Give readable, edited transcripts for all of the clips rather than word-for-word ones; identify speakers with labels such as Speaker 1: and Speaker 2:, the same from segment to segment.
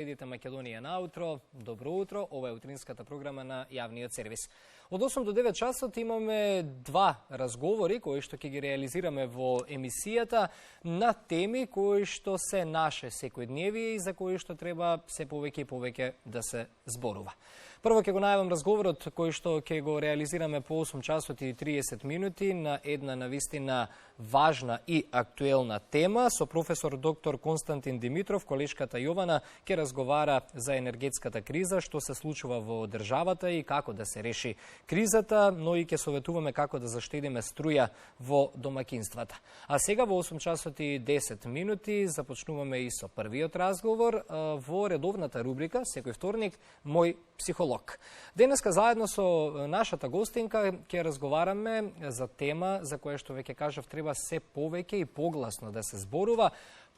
Speaker 1: Следите Македонија наутро, добро утро, ова е утринската програма на Јавниот сервис. Од 8 до 9 часот имаме два разговори кои што ќе ги реализираме во емисијата на теми кои што се наше секојдневие и за кои што треба се повеќе и повеќе да се зборува. Прво ќе го најавам разговорот кој што ќе го реализираме по 8 часот и 30 минути на една навистина важна и актуелна тема со професор доктор Константин Димитров. Колешката Јована ќе разговара за енергетската криза, што се случува во државата и како да се реши кризата, но и ќе советуваме како да заштедиме струја во домакинствата. А сега во 8 часот и 10 минути започнуваме и со првиот разговор во редовната рубрика секој вторник Мој психолог. Денеска заедно со нашата гостинка ќе разговараме за тема за која што веќе кажав треба се повеќе и погласно да се зборува,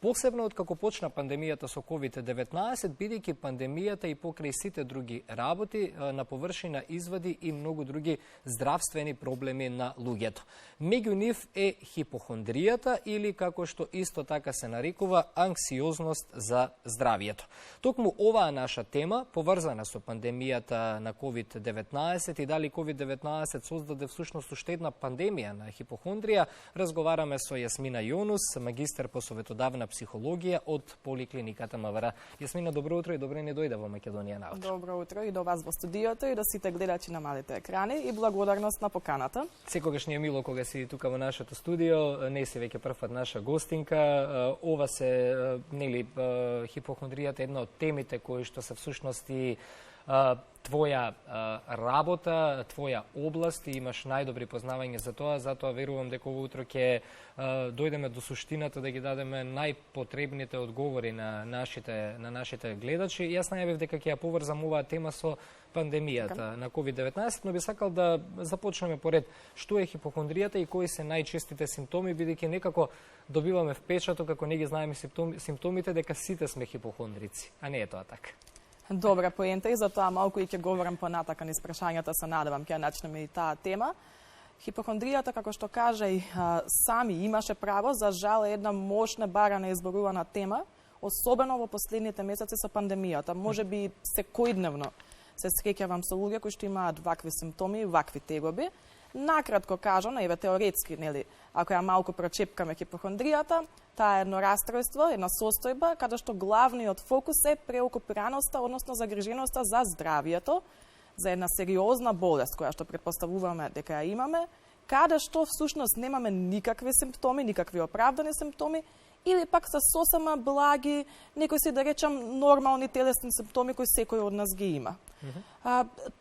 Speaker 1: посебно од како почна пандемијата со COVID-19, бидејќи пандемијата и покрај сите други работи на површина извади и многу други здравствени проблеми на луѓето. Меѓу нив е хипохондријата или како што исто така се нарекува анксиозност за здравието. Токму оваа наша тема, поврзана со пандемијата на COVID-19 и дали COVID-19 создаде всушност уште една пандемија на хипохондрија, разговараме со Јасмина Јонус, магистер по советодавна психологија од Поликлиниката МВР. Јасмина, добро утро и добре ни дојде во Македонија наутро.
Speaker 2: Добро утро и до вас во студиото и до сите гледачи на малите екрани и благодарност на поканата.
Speaker 1: Секогаш ни е мило кога си тука во нашето студио, не си веќе првпат наша гостинка. Ова се хипохондријата е една од темите кои што се всушност и твоја работа, твоја област и имаш најдобри познавања за тоа, затоа верувам дека ово утро ќе дојдеме до суштината да ги дадеме најпотребните одговори на нашите гледачи. Јас најавив дека ќе ја поврзам оваа тема со пандемијата на COVID-19, но би сакал да започнеме поред што е хипохондријата и кои се најчестите симптоми, бидејќи некако добиваме впечаток како не ги знаеме симптомите дека сите сме хипохондрици, а не е тоа така.
Speaker 2: Добра поента и затоа малку и ќе говорам понатака низ прашањата, се надевам ќе начнеме и таа тема. Хипохондријата, како што кажа и сами имаше право, за жал е една мощна бара неизборувана тема, особено во последните месеци со пандемијата. Може би секојдневно се среќавам со луѓе кои што имаат вакви симптоми, вакви тегоби. Накратко кажано, еве теоретски, нели, ако ја малку прочепкаме хипохондријата, таа е едно расстройство, една состојба каде што главниот фокус е преокупираноста, односно загриженоста за здравието, за една сериозна болест која што претпоставуваме дека ја имаме, каде што всушност немаме никакви симптоми, никакви оправдани симптоми, или пак се сосема благи, некои си да речам нормални телесни симптоми кои секој од нас ги има.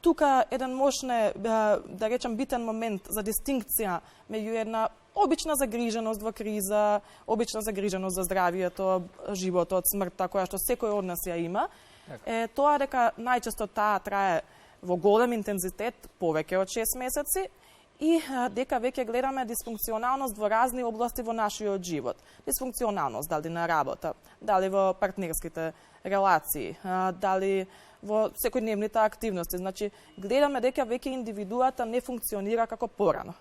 Speaker 2: Тука еден мощне, да речам, битен момент за дистинкција меѓу една обична загриженост во криза, обична загриженост за здравието, животот, смртта, која што секој од нас ја има, е тоа дека најчесто таа трае во голем интензитет, повеќе од 6 месеци, и дека веќе гледаме дисфункционалност во разни области во нашиот живот. Дисфункционалност дали на работа, дали во партнерските релации, дали во секојдневните активности. Значи, гледаме дека веќе индивидуата не функционира како порано.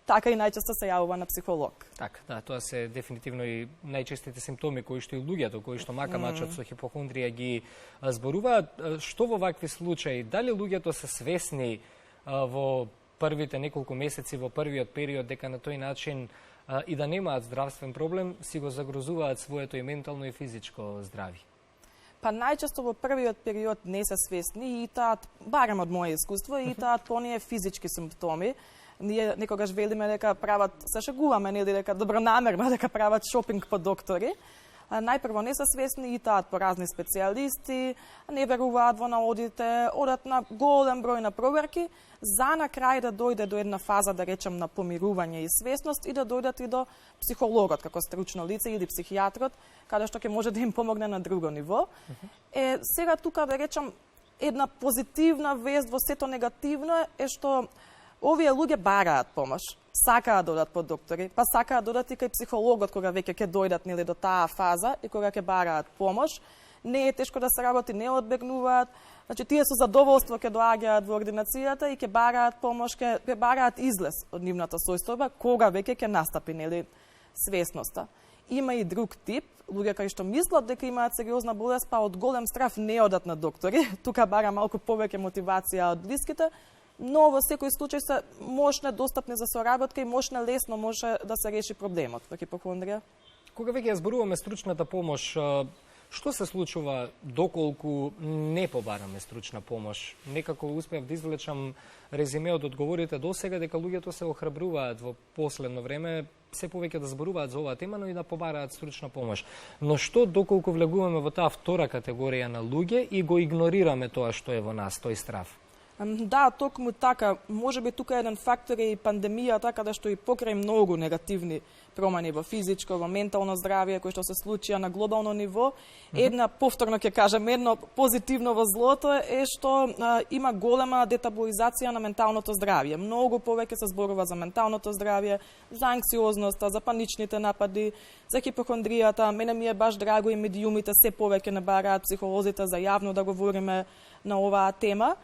Speaker 2: Така и најчесто се јавува на психолог.
Speaker 1: Така, да, тоа се дефинитивно и најчестите симптоми кои што и луѓето, кои што мачат со хипохондрија ги зборуваат. Што во вакви случаи, дали луѓето се свесни во првите неколку месеци, во првиот период, дека на тој начин и да немаат здравствен проблем, си го загрозуваат своето и ментално и физичко здрави?
Speaker 2: Па најчесто во првиот период не се свесни и таат, барем од моје искуство, и таат поние физички симптоми. Ние некогаш велиме дека прават, се шегуваме, нели, дека добронамерно дека прават шопинг по доктори. Најпрво не се свесни и таат по разни специјалисти, не веруваат во наодите, одат на голем број на проверки, за на крај да дојде до една фаза, да речем, на помирување и свесност и да дојдат и до психологот како стручно лице или психијатрот, каде што ќе може да им помогне на друго ниво. Сега тука, да речем, една позитивна вест во сето негативно е што овие луѓе бараат помош, сакаат да одат по доктори, па сакаат да одат и кај психологот кога веќе ќе дојдат, нели, до таа фаза и кога ќе бараат помош. Не е тешко да се работи, не одбегнуваат. Значи, тие со задоволство ќе доаѓаат во ординацијата и ќе бараат помош, ќе бараат излез од нивната состојба, кога веќе ќе настапи, нели, свесноста. има и друг тип, луѓе кои што мислат дека имаат сериозна болест, па од голем страф не одат на доктори. Тука бара малку повеќе мотивација од блиските, но во секој случај се можне достапни за соработка и можне лесно може да се реши проблемот во хипохондрија.
Speaker 1: Кога веќе ја зборуваме стручната помош, што се случува доколку не побараме стручна помош? Некако успеав да извлечам резиме од одговорите до сега дека луѓето се охрабруваат во последно време се повеќе да зборуваат за оваа тема, но и да побараат стручна помош. Но што доколку влегуваме во таа втора категорија на луѓе и го игнорираме тоа што е во нас, тој страв?
Speaker 2: Да, токму така. Може би тука еден фактор е и пандемијата, каде што и покрај многу негативни промени во физичко, во ментално здравје, кои што се случија на глобално ниво. Една, повторно ќе кажам, едно позитивно во злото е што има голема детабуизација на менталното здравје. Многу повеќе се зборува за менталното здравје, за анксиозноста, за паничните напади, за хипохондријата. Мене ми е баш драго и медиумите се повеќе не бараат психолозите за јавно да говориме на оваа тема.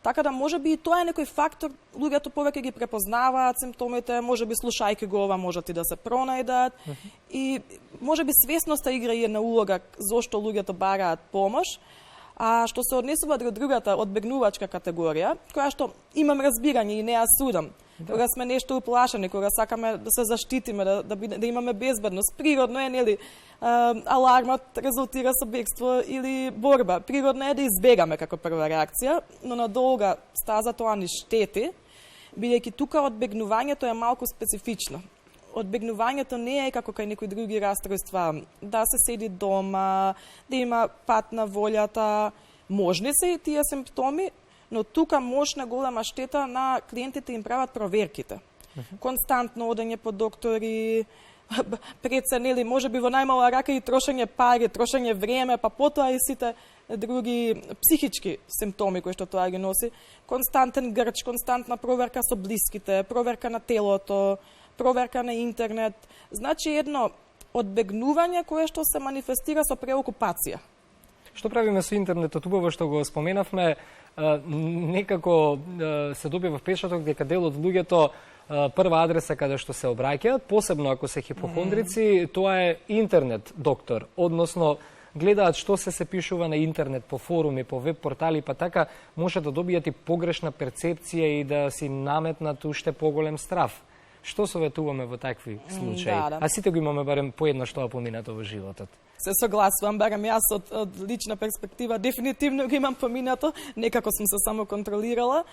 Speaker 2: Така да може би и тоа е некој фактор, луѓето повеќе ги препознаваат симптомите, може би слушајќи го ова можат и да се пронајдат и може би свесноста игра и една улога зошто луѓето бараат помош. А што се однесува до другата одбегнувачка категорија, која што имам разбирање и не ја судам. Кога сме нешто уплашени, кога сакаме да се заштитиме, да имаме безбедност, природно е, нели, алармот резултира со бегство или борба. Природно е да избегаме како прва реакција, но на долга стаза тоа ни штети, бидејќи тука одбегнувањето е малку специфично. Одбегнувањето не е како кај некои други расстройства, да се седи дома, да има пат на волјата, можни се и тие симптоми, но тука можна голема штета на клиентите им прават проверките. Константно одење по доктори, пред се, нели, може би во најмала рака и трошење пари, трошење време, па потоа и сите други психички симптоми кои што тоа ги носи. Константен грч, константна проверка со блиските, проверка на телото, проверка на интернет. Значи едно одбегнување кое што се манифестира со преокупација.
Speaker 1: Што правиме со интернетот? Убаво што го споменавме, некако се добива впечаток дека дел од луѓето прва адреса каде што се обраќаат, посебно ако се хипохондрици, тоа е интернет доктор, односно гледаат што се пишува на интернет, по форуми, по веб портали, па така може да добијат и погрешна перцепција и да си наметнат уште поголем страв. Што советуваме во такви случаи?
Speaker 2: Да.
Speaker 1: А сите го имаме барем поеднаш тоа поминато во животот.
Speaker 2: Се согласувам, барем јас од лична перспектива дефинитивно го имам поминато, некако сум се само контролирала.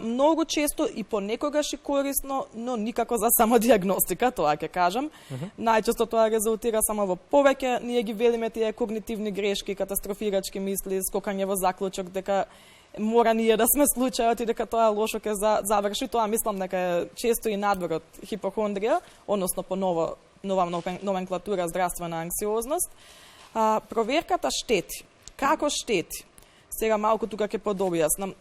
Speaker 2: Многу често и понекогаш и корисно, но никако за самодиагностика, тоа ќе кажам. Најчесто тоа резултира само во повеќе, ние ги велиме тие когнитивни грешки, катастрофирачки мисли, скокање во заклучок дека мора ние да сме случајот и дека тоа лошо ќе заврши. Тоа мислам дека е често и надвор од хипохондрија, односно по нова номенклатура здравствена анксиозност. Проверката штети. Како штети? Сега малку тука ќе подобјаснам.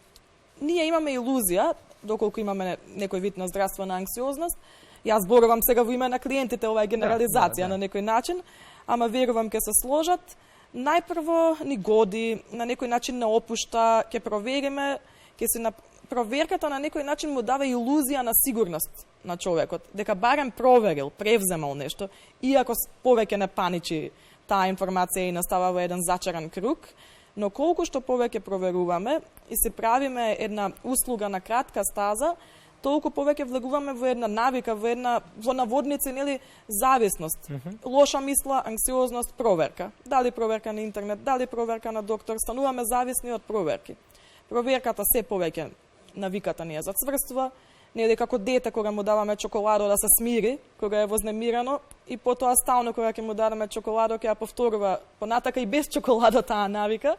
Speaker 2: Ние имаме илузија, доколку имаме некој вид на здравствена анксиозност. Јас зборувам сега во име на клиентите, ова е генерализација на некој начин, ама верувам ќе се сложат. Најпрво ни годи, на некој начин не опушта, ќе провериме, ќе се проверката на некој начин му дава илузија на сигурност на човекот, дека барем проверил, превземал нешто, иако повеќе не паничи таа информација и настава во еден зачаран круг, но колку што повеќе проверуваме и се правиме една услуга на кратка стаза, толку повеќе влегуваме во една навика, во наводници, нели, зависност. Лоша мисла, анксиозност, проверка. Дали проверка на интернет, дали проверка на доктор, стануваме зависни од проверки. Проверката се повеќе навиката ни ја зацврстува, нели како дете кога му даваме чоколадо да се смири, кога е вознемирано, и потоа стално кога ќе му дадеме чоколадо ќе ја повторува понатака и без чоколадо таа навика.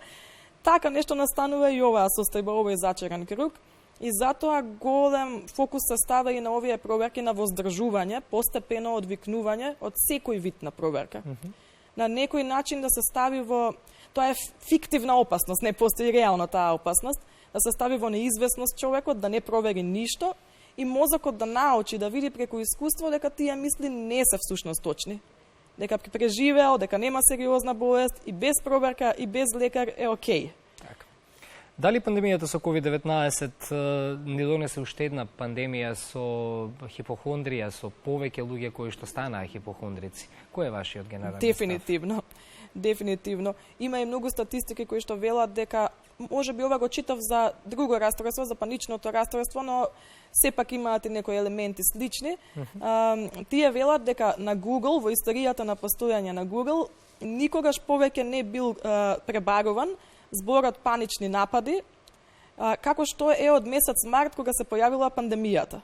Speaker 2: Така нешто настанува и оваа состојба, овој зачаран круг. И затоа голем фокус се става и на овие проверки на воздржување, постепено одвикнување од секој вид на проверка. На некој начин да се стави во... Тоа е фиктивна опасност, не постои реално таа опасност, да се стави во неизвестност човекот, да не провери ништо и мозокот да научи, да види преку искуство дека тие мисли не се всушност точни. Дека преживеал, дека нема сериозна болест и без проверка и без лекар е окей.
Speaker 1: Дали пандемијата со COVID-19 не донесе уште една пандемија со хипохондрија, со повеќе луѓе кои што станаа хипохондрици? Кој е вашиот генерален
Speaker 2: Дефинитивно. Дефинитивно. Има и многу статистики кои што велат дека може би ова го читав за друго расстройство, за паничното расстройство, но сепак имаат и некои елементи слични. Тие велат дека на Google, во историјата на постојање на Google, никогаш повеќе не бил пребаруван зборот панични напади, како што е од месец март кога се појавила пандемијата.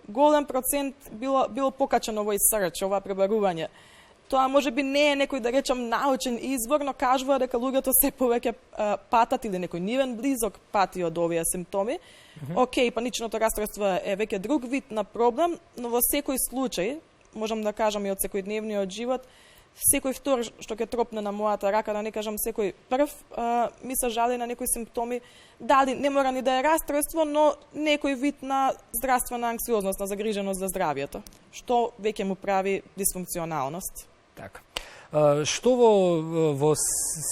Speaker 2: Голем процент било покачено во search, ова пребарување. Тоа може би не е некој, да речам, научен извор, но кажува дека луѓето се повеќе патат или некој нивен близок пати од овие симптоми. Океј, паничното расстройство е веќе друг вид на проблем, но во секој случај, можам да кажам и од секојдневниот живот, секој втор што ќе тропне на мојата рака, да не кажам секој прв, ми се жали на некои симптоми, дали не мора ни да е расстройство, но некој вид на здравствена анксиозност, на загриженост за здравието, што веќе му прави дисфункционалност.
Speaker 1: Така. Што во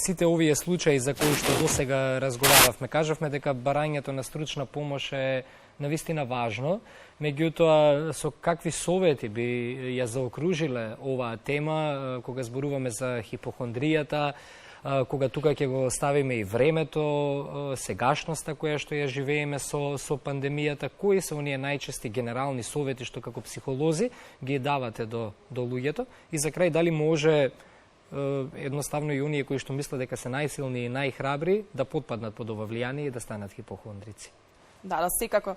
Speaker 1: сите овие случаи за кои што досега разговаравме, кажавме дека барањето на стручна помош е навистина важно, меѓутоа со какви совети би ја заокружиле оваа тема кога зборуваме за хипохондријата, кога тука ќе го ставиме и времето, сегашноста која што ја живееме со пандемијата, кои се оние најчести генерални совети што како психолози ги давате до луѓето, и за крај дали може едноставно и оние кои што мислат дека се најсилни и најхрабри да потпаднат под ова влијание и да станат хипохондрици?
Speaker 2: Да, секако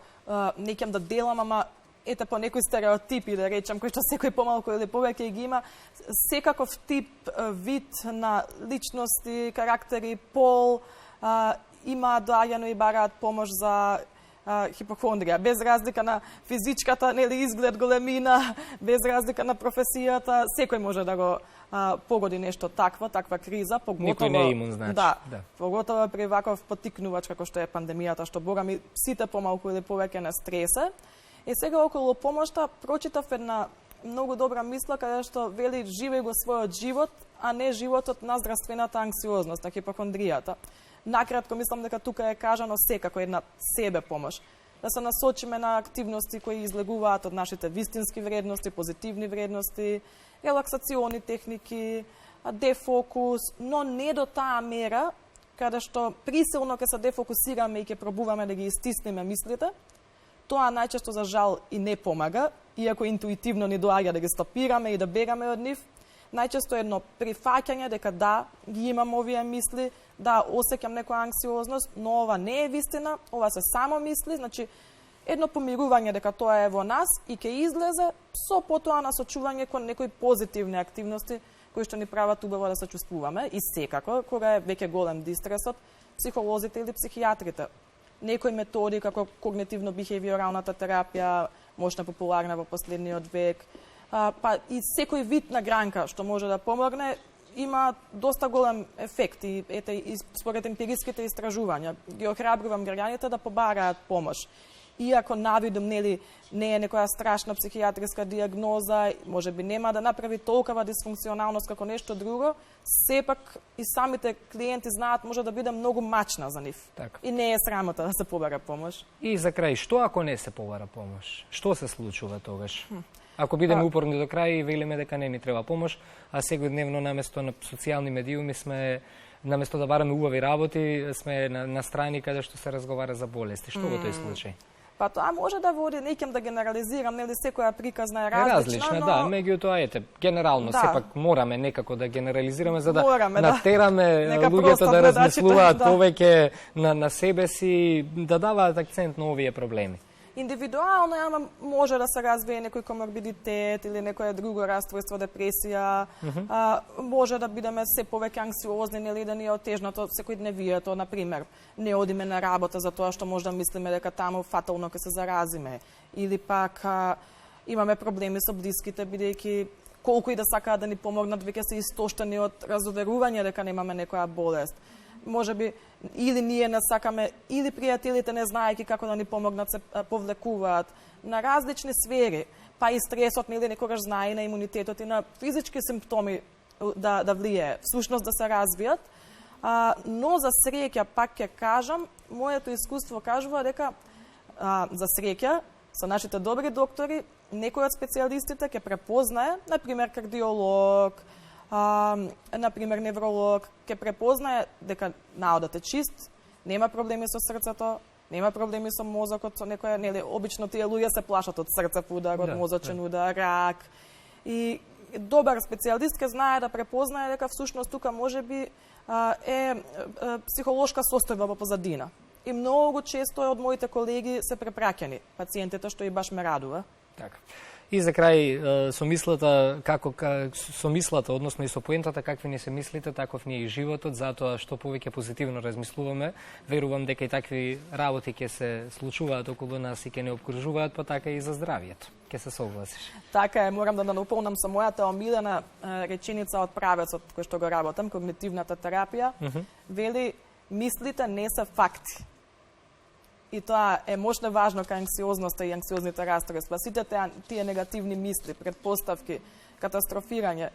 Speaker 2: не ќе да делам, ама ете по некои стереотипи, да речам, кои што секој помалку или повеќе ги има, секаков тип, вид на личности, карактери, пол, има доаѓано и бараат помош за хипохондрија, без разлика на физичката, нели, изглед, големина, без разлика на професијата, секој може да го погоди нешто таква криза, поготово
Speaker 1: никој не е имун, значи.
Speaker 2: Да. Поготово при ваков поттикнувач како што е пандемијата, што борами сите помалку или повеќе на стресе. И сега околу помошта прочитав една многу добра мисла каде што вели живеј го својот живот, а не животот на здравствената анксиозност, на хипохондријата. Накратко мислам дека тука е кажано секако една себе помош. Да се насочиме на активности кои излегуваат од нашите вистински вредности, позитивни вредности, релаксациони техники, дефокус, но не до таа мера каде што присилно ќе се дефокусираме и ќе пробуваме да ги истиснеме мислите. Тоа најчесто за жал и не помага, иако интуитивно ни доаѓа да ги стопираме и да бегаме од нив. Најчесто едно прифаќање дека да, ги имам овие мисли, да, осеќам некоја анксиозност, но ова не е вистина, ова се само мисли, значи едно помирување дека тоа е во нас и ќе излезе со потоа насочување кон некои позитивни активности кои што ни прават убаво да се чувствуваме, и секако, кога е веќе голем дистресот, психолозите или психијатрите. Некои методи како когнитивно-бихевиоралната терапија, мощна популарна во последниот век, па и секој вид на гранка што може да помогне, има доста голем ефект и ете и според емпириските истражувања ги охрабрувам граѓаните да побараат помош. Иако навидум нели не е некоја страшна психијатриска диагноза, можеби нема да направи толкова дисфункционалност како нешто друго, сепак и самите клиенти знаат може да биде многу мачна за нив.
Speaker 1: Так.
Speaker 2: И не е срамота да се побара помош.
Speaker 1: И за крај, што ако не се побара помош? Што се случува тогаш? Ако бидеме упорни до крај и велиме дека не ни треба помош, а секојдневно наместо на социјални медиуми сме, наместо да бараме убави работи, сме на страни каде што се разговара за болести. Што во тој случај?
Speaker 2: Па тоа може да води, неќем да генерализирам, нели секоја приказна е различна, но...
Speaker 1: да, меѓутоа ете, генерално сепак мораме некако да генерализираме за да натераме луѓето да размислуваат повеќе на себе си, да даваат акцент на овие проблеми.
Speaker 2: Индивидуално, ама може да се развие некој коморбидитет или некоја друго расстройство, депресија, може да бидеме се повеќе анксиозни, нели да ни е отежнато секојдневието, на пример, не одиме на работа за тоа што може да мислиме дека таму фатално ќе се заразиме, или пак имаме проблеми со блиските, бидејќи колку и да сакаат да ни помогнат, веќе се истоштени од разуверување дека немаме некоја болест. Може би или ние не сакаме, или пријателите не знаејќи како да ни помогнат се повлекуваат на различни сфери, па и стресот нели некогаш знае на имунитетот и на физички симптоми да влијае, всушност да се развијат, Но за среќа, пак ќе кажам, моето искуство кажува дека за среќа со нашите добри доктори, некој од специјалистите ќе препознае, например кардиолог, например невролог, ќе препознае дека наодот е чист, нема проблеми со срцето, нема проблеми со мозокот, со некоја, нели, обично тие луѓе се плашат од срцев удар, од мозочен удар, рак. И добар специјалист ќе знае да препознае дека всушност тука можеби е психолошка состојба во позадина. И многу често од моите колеги се препраќани пациентите, што и баш ме радува.
Speaker 1: Така. И за крај, со мислата, со мислата, односно и со поентата, какви не се мислите, таков ни е и животот, затоа што повеќе позитивно размислуваме, верувам дека и такви работи ќе се случуваат околу нас и ќе не обкружуваат, па така и за здравието. Ќе се согласиш?
Speaker 2: Така е, морам да наполнам со мојата омилена реченица од правецот кој што го работам, когнитивната терапија, вели, мислите не се факти. И тоа е мощно важно кај анксиозноста и анксиозните расстройства. Сите тие негативни мисли, предпоставки, катастрофирање,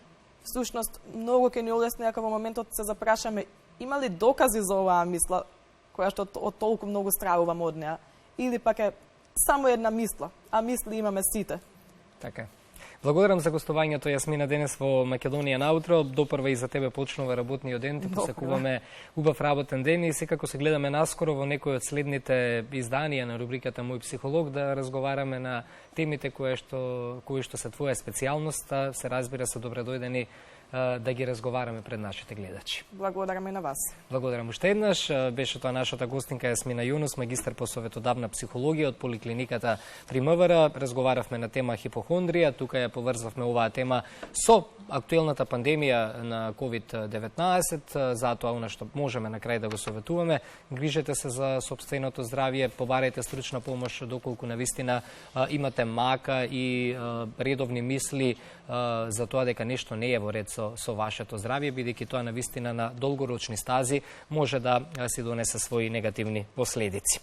Speaker 2: всушност многу ќе ни олесни ако во моментот се запрашаме има ли докази за оваа мисла, која што од толку многу стравувам од неа, или пак е само една мисла, а мисли имаме сите.
Speaker 1: Така. Благодарам за гостувањето, Јасмина, денес во Македонија на утро. Допрва и за тебе почнува работниот ден. Ти посакуваме убав работен ден и секако се гледаме наскоро во некој од следните изданија на рубриката Мој психолог да разговараме на темите кои што се твоја специјалност, се разбира се добре дојдени да ги разговараме пред нашите гледачи.
Speaker 2: Благодарам и на вас.
Speaker 1: Благодарам уште еднаш. Беше тоа нашата гостинка Јасмина Јунус, магистар по советодавна психологија од поликлиниката при МВР. Разговаравме на тема хипохондрија. Тука ја поврзвавме оваа тема со актуелната пандемија на COVID-19, затоа она што можеме на крај да го советуваме. Грижете се за сопственото здравје, побарајте стручна помош доколку навистина имате мака и редовни мисли за тоа дека нешто не е во ред со вашето здравје, бидејќи тоа навистина на долгорочни стази може да си донесе своји негативни последици.